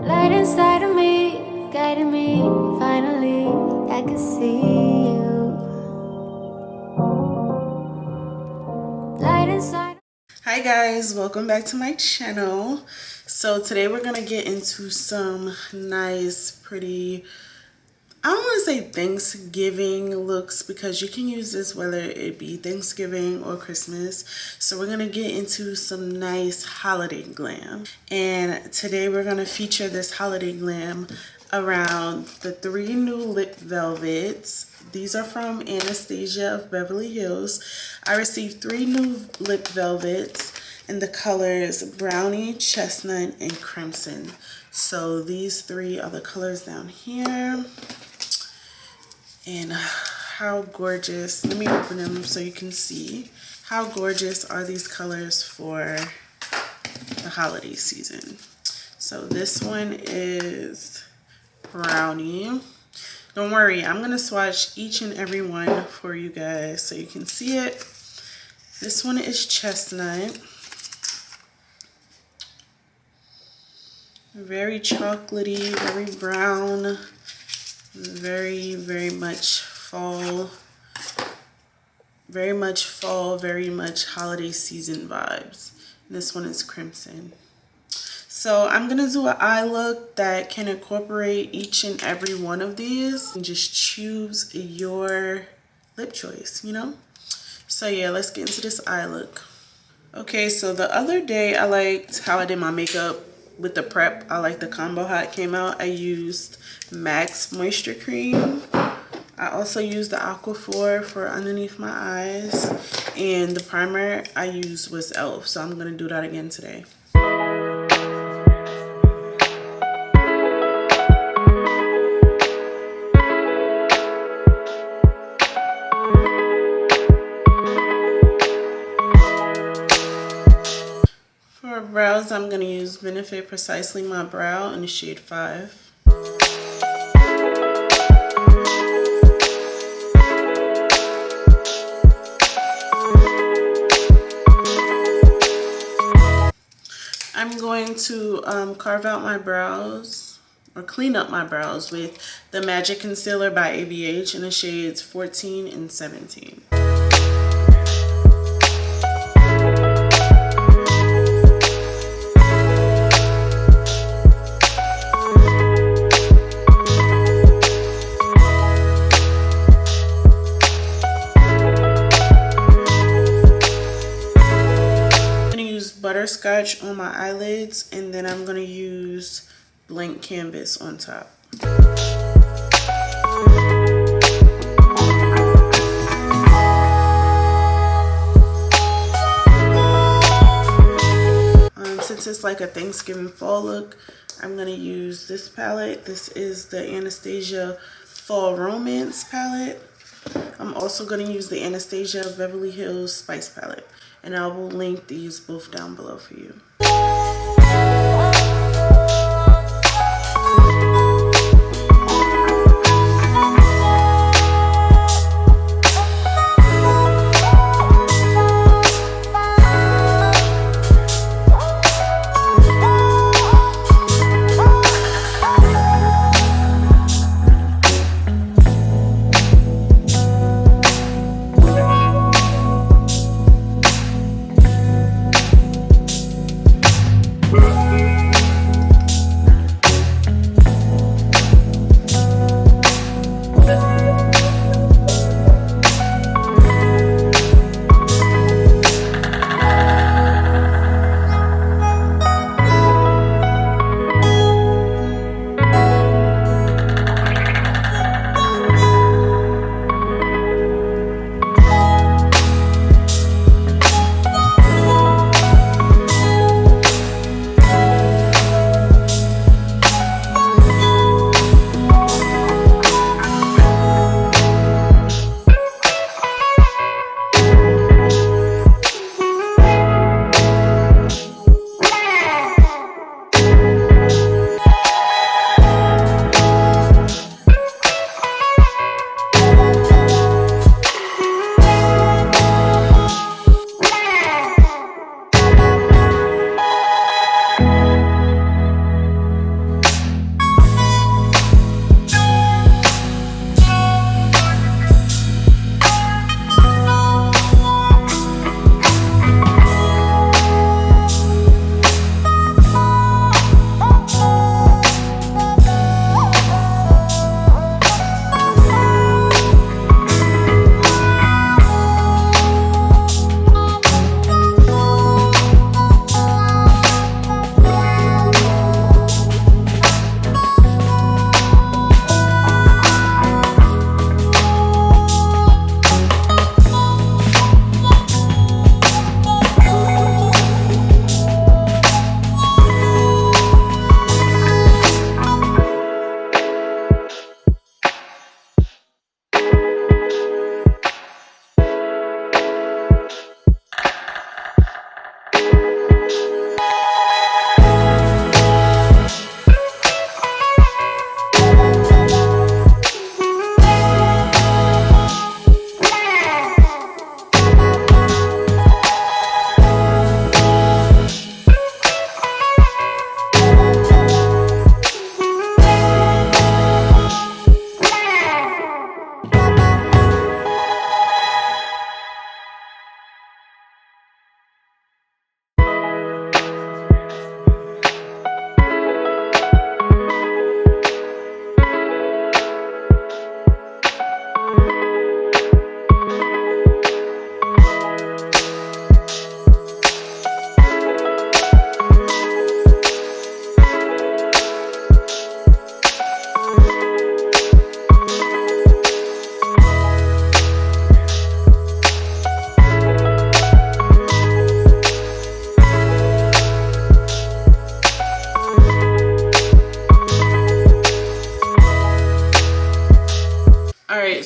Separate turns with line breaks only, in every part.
Light inside of me, guiding me. Finally, I can see you. Light inside.
Hi guys, welcome back to my channel. So today we're gonna get into some nice, pretty, I don't want to say Thanksgiving looks because you can use this whether it be Thanksgiving or Christmas. So we're going to get into some nice holiday glam. And today we're going to feature this holiday glam around the 3 new lip velvets. These are from Anastasia of Beverly Hills. I received 3 new lip velvets in the colors brownie, chestnut, and crimson. So these 3 are the colors down here. And how gorgeous, let me open them so you can see how gorgeous are these colors for the holiday season. So this one is brownie. Don't worry, I'm gonna swatch each and every one for you guys so you can see it. This one is chestnut. Very chocolatey, very brown. Very much fall, very much holiday season vibes. This one is crimson. So I'm gonna do an eye look that can incorporate each and every one of these and just choose your lip choice, you know? So yeah, let's get into this eye look. Okay, so the other day I liked how I did my makeup with the prep. I like the combo how it came out. I used Max Moisture Cream. I also used the Aquaphor for underneath my eyes. And the primer I used was e.l.f. So I'm going to do that again today. For brows, I'm going to use Benefit Precisely My Brow in the shade 5. I'm going to carve out my brows or clean up my brows with the Magic Concealer by ABH in the shades 14 and 17. Butterscotch on my eyelids, and then I'm going to use blank canvas on top. Since it's like a Thanksgiving fall look, I'm going to use this palette. This is the Anastasia Fall Romance palette. I'm also going to use the Anastasia of Beverly Hills Spice palette. And I will link these both down below for you.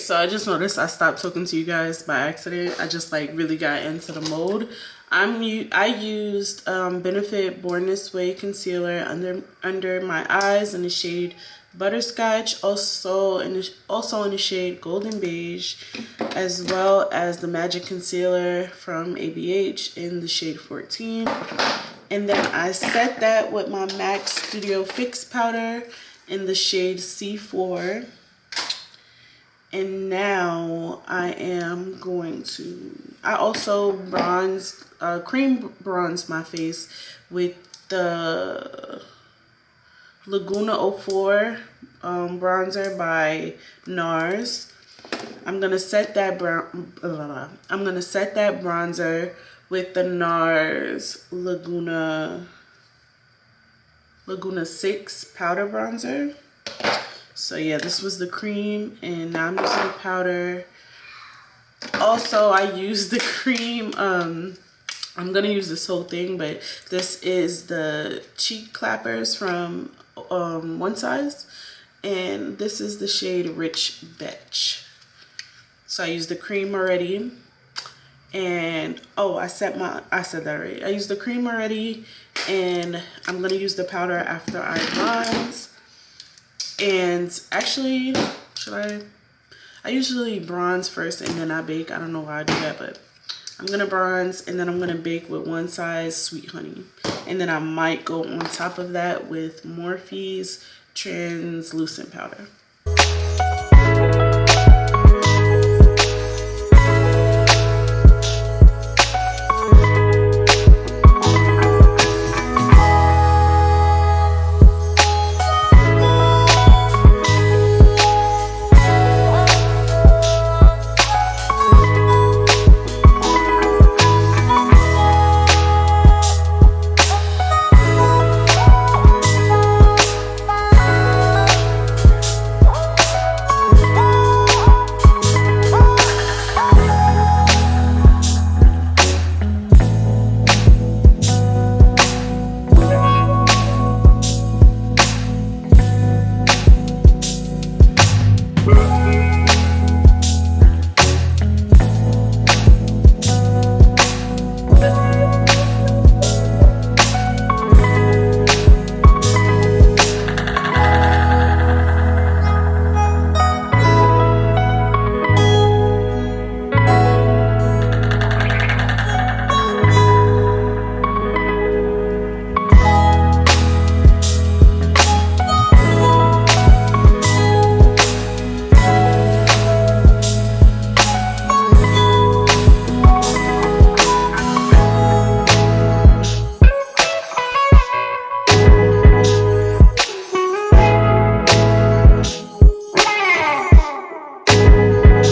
so I just noticed I stopped talking to you guys by accident. I just like really got into the mode. I used Benefit Born This Way concealer under my eyes in the shade Butterscotch, also in the shade Golden Beige, as well as the Magic Concealer from ABH in the shade 14. And then I set that with my MAC Studio Fix powder in the shade C4. And now I am going to, I also cream bronzed my face with the Laguna 04 bronzer by NARS. I'm gonna set that bronzer with the NARS Laguna 6 powder bronzer. So yeah, this was the cream, and now I'm using the powder. Also, I used the cream. I'm gonna use this whole thing, but this is the cheek clappers from One Size, and this is the shade Rich Betch. So I used the cream already, and oh, I said that right. I used the cream already, and I'm gonna use the powder after I bronze. And actually, I usually bronze first and then I bake. I don't know why I do that, but I'm gonna bronze and then I'm gonna bake with One Size Sweet Honey. And then I might go on top of that with Morphe's translucent powder.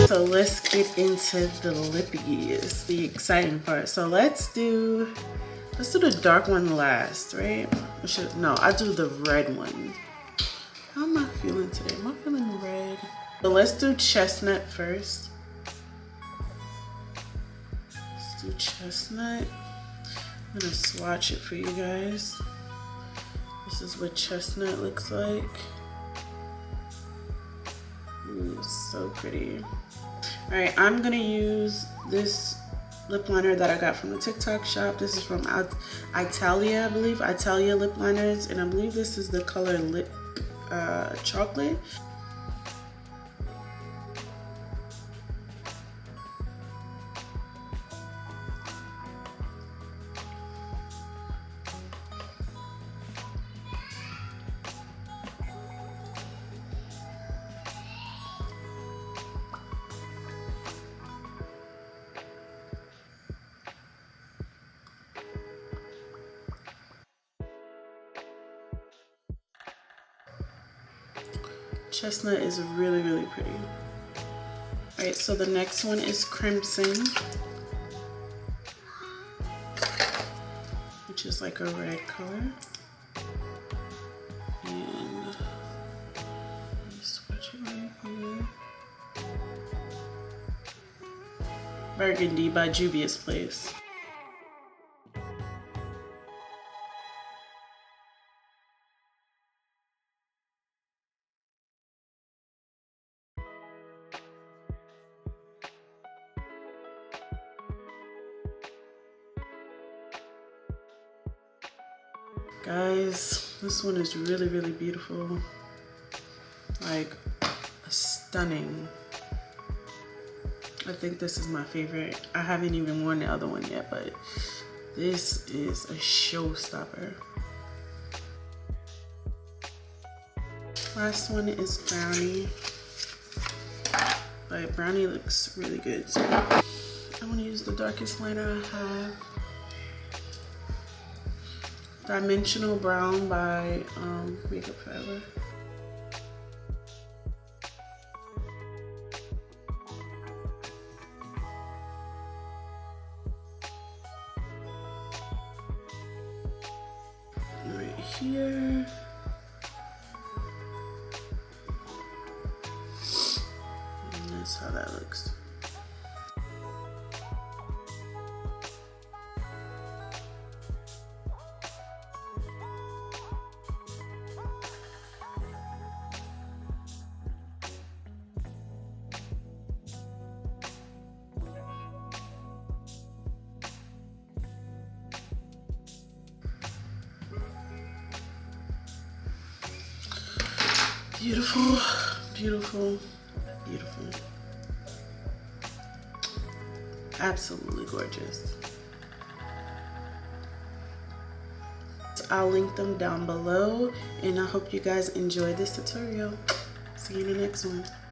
So let's get into the lippies, the exciting part. So let's do the dark one last, right? No, I do the red one. How am I feeling today? Am I feeling red? So let's do chestnut first. Let's do chestnut. I'm gonna swatch it for you guys. This is what chestnut looks like. Ooh, so pretty. All right, I'm gonna use this lip liner that I got from the TikTok shop. This is from Italia, I believe. Italia lip liners, and I believe this is the color lip chocolate. Chestnut is really, really pretty. All right, so the next one is Crimson, which is like a red color. And let me swatch it right here. Burgundy by Juvia's Place. Guys, this one is really, really beautiful. Like, stunning. I think this is my favorite. I haven't even worn the other one yet, but this is a showstopper. Last one is Brownie. But Brownie looks really good. So I'm gonna use the darkest liner I have. Dimensional Brown by Makeup Forever. Right here. And that's how that looks. Beautiful, beautiful, beautiful. Absolutely gorgeous. I'll link them down below, and I hope you guys enjoyed this tutorial. See you in the next one.